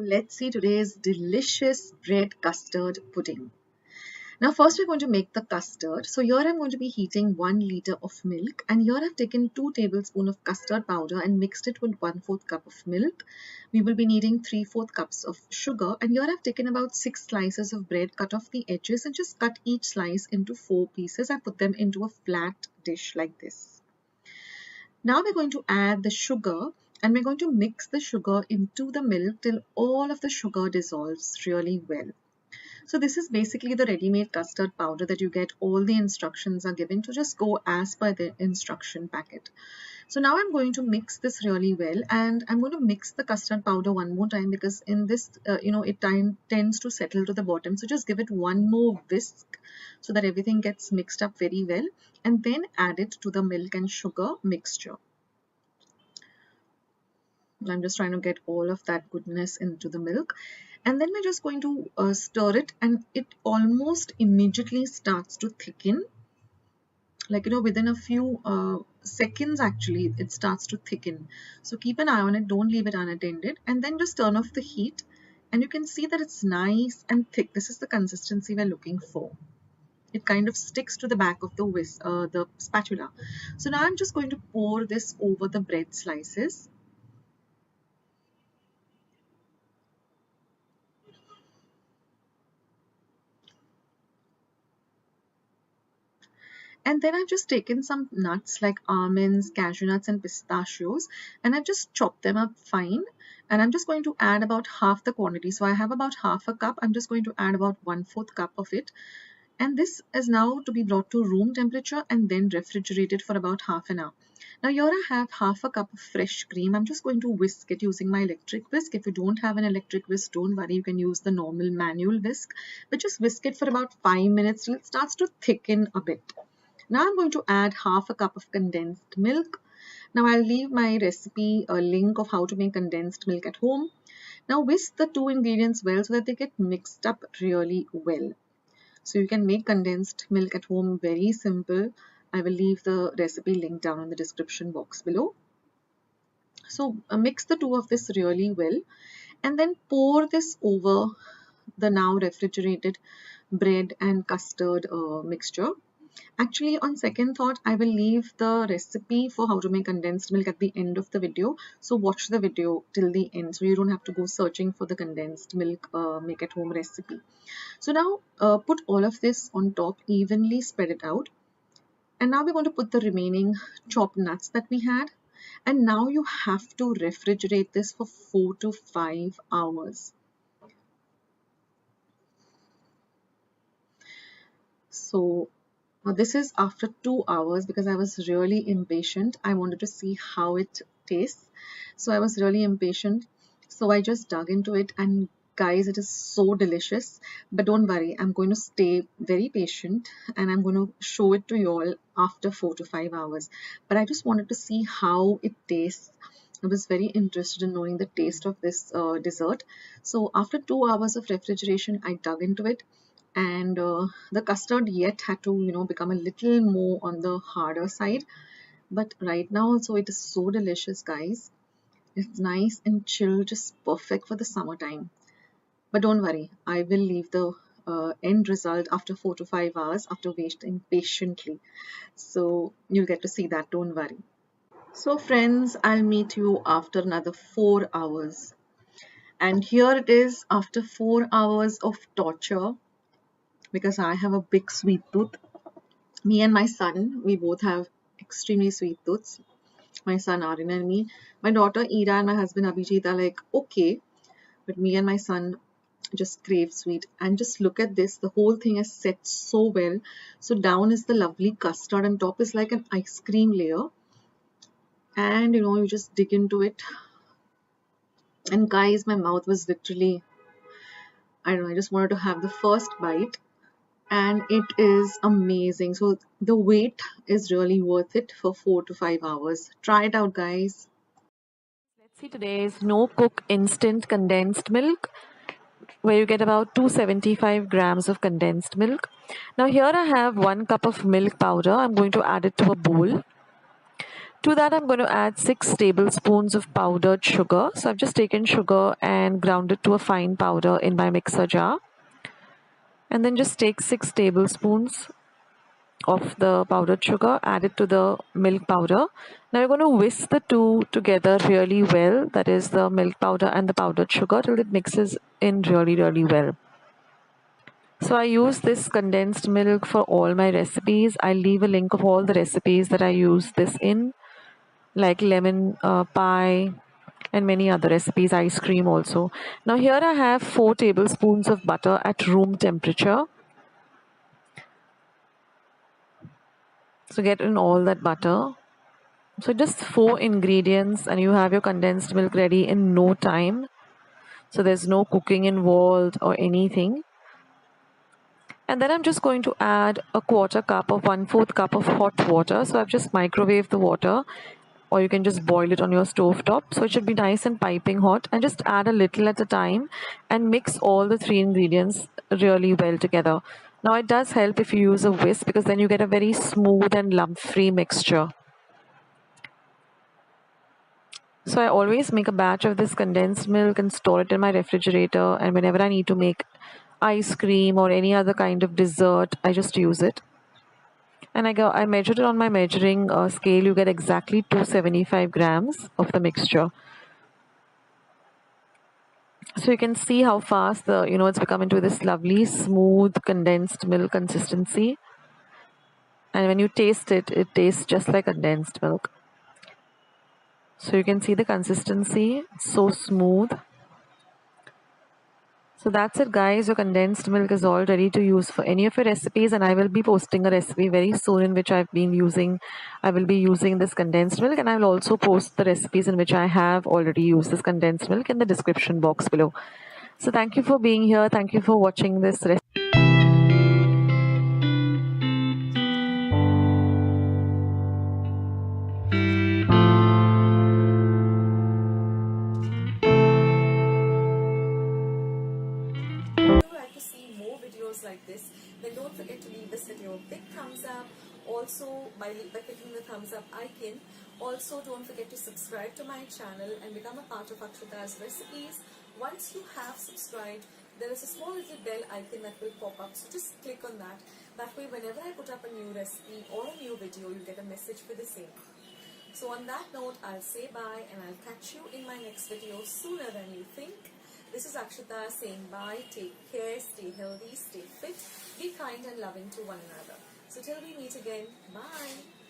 let's see today's delicious bread custard pudding. Now first we're going to make the custard. So here I'm going to be heating 1 liter of milk, and here I've taken 2 tablespoons of custard powder and mixed it with 1/4 cup of milk. We will be needing 3/4 cups of sugar, and here I've taken about 6 slices of bread, cut off the edges and just cut each slice into 4 pieces. I put them into a flat dish like this. Now we're going to add the sugar, and we're going to mix the sugar into the milk till all of the sugar dissolves really well. So this is basically the ready-made custard powder that you get. All the instructions are given to just go as per the instruction packet. So now I'm going to mix this really well, and I'm going to mix the custard powder one more time because in this, it tends to settle to the bottom. So just give it one more whisk so that everything gets mixed up very well, and then add it to the milk and sugar mixture. I'm just trying to get all of that goodness into the milk, and then we're just going to stir it, and it almost immediately starts to thicken. Within a few seconds actually it starts to thicken. So keep an eye on it, don't leave it unattended, and then just turn off the heat, and you can see that it's nice and thick. This is the consistency we're looking for. It kind of sticks to the back of the spatula. So now I'm just going to pour this over the bread slices. And then I've just taken some nuts like almonds, cashew nuts and pistachios, and I've just chopped them up fine. And I'm just going to add about half the quantity. So I have about half a cup. I'm just going to add about 1/4 cup of it. And this is now to be brought to room temperature and then refrigerated for about half an hour. Now here I have half a cup of fresh cream. I'm just going to whisk it using my electric whisk. If you don't have an electric whisk, don't worry, you can use the normal manual whisk. But just whisk it for about 5 minutes till it starts to thicken a bit. Now I'm going to add half a cup of condensed milk. Now I'll leave my recipe a link of how to make condensed milk at home. Now whisk the two ingredients well so that they get mixed up really well. So you can make condensed milk at home very simple. I will leave the recipe link down in the description box below. So mix the two of this really well, and then pour this over the now refrigerated bread and custard mixture. Actually, on second thought, I will leave the recipe for how to make condensed milk at the end of the video. So watch the video till the end so you don't have to go searching for the condensed milk make at home recipe. So now put all of this on top, evenly spread it out. And now we're going to put the remaining chopped nuts that we had. And now you have to refrigerate this for 4 to 5 hours. So this is after 2 hours because I was really impatient. I wanted to see how it tastes. So I was really impatient. So I just dug into it, and guys, it is so delicious. But don't worry, I'm going to stay very patient and I'm going to show it to you all after 4 to 5 hours. But I just wanted to see how it tastes. I was very interested in knowing the taste of this dessert. So after 2 hours of refrigeration, I dug into it. And the custard yet had to become a little more on the harder side, but right now also it is so delicious, guys. It's nice and chill, just perfect for the summertime. But don't worry, I will leave the end result after 4 to 5 hours after waiting patiently, so you'll get to see that, don't worry. So friends, I'll meet you after another 4 hours, and here it is after 4 hours of torture because I have a big sweet tooth. Me and my son, we both have extremely sweet tooths. My son Aryan and me. My daughter Ira and my husband Abhijit are like, okay. But me and my son just crave sweet. And just look at this. The whole thing is set so well. So down is the lovely custard and top is like an ice cream layer. And you just dig into it. And guys, my mouth was literally, I don't know, I just wanted to have the first bite. And it is amazing. So the wait is really worth it for 4 to 5 hours. Try it out, guys. Let's see today's no cook instant condensed milk, where you get about 275 grams of condensed milk. Now here I have 1 cup of milk powder. I'm going to add it to a bowl. To that, I'm going to add 6 tablespoons of powdered sugar. So I've just taken sugar and ground it to a fine powder in my mixer jar. And then just take 6 tablespoons of the powdered sugar, add it to the milk powder. Now you're going to whisk the two together really well, that is the milk powder and the powdered sugar, till it mixes in really, really well. So I use this condensed milk for all my recipes. I'll leave a link of all the recipes that I use this in, like lemon pie and many other recipes, ice cream also. Now here I have 4 tablespoons of butter at room temperature. So get in all that butter. So just 4 ingredients and you have your condensed milk ready in no time. So there's no cooking involved or anything. And then I'm just going to add a quarter cup of 1/4 cup of hot water. So I've just microwaved the water, or you can just boil it on your stove top. So it should be nice and piping hot, and just add a little at a time and mix all the 3 ingredients really well together. Now it does help if you use a whisk, because then you get a very smooth and lump-free mixture. So I always make a batch of this condensed milk and store it in my refrigerator, and whenever I need to make ice cream or any other kind of dessert, I just use it. And I measured it on my measuring scale. You get exactly 275 grams of the mixture. So you can see how fast it's become into this lovely smooth condensed milk consistency. And when you taste it, it tastes just like condensed milk. So you can see the consistency, it's so smooth. So that's it, guys. Your condensed milk is all ready to use for any of your recipes, and I will be posting a recipe very soon in which I will be using this condensed milk, and I will also post the recipes in which I have already used this condensed milk in the description box below. So thank you for being here. Thank you for watching this recipe. If you would like to see more videos like this, then don't forget to leave this video a big thumbs up. Also, by clicking the thumbs up icon. Also, don't forget to subscribe to my channel and become a part of Akshita's recipes. Once you have subscribed, there is a small little bell icon that will pop up. So just click on that. That way, whenever I put up a new recipe or a new video, you get a message for the same. So on that note, I'll say bye and I'll catch you in my next video sooner than you think. This is Akshita saying bye. Take care, stay healthy, stay fit, be kind and loving to one another. So till we meet again, bye.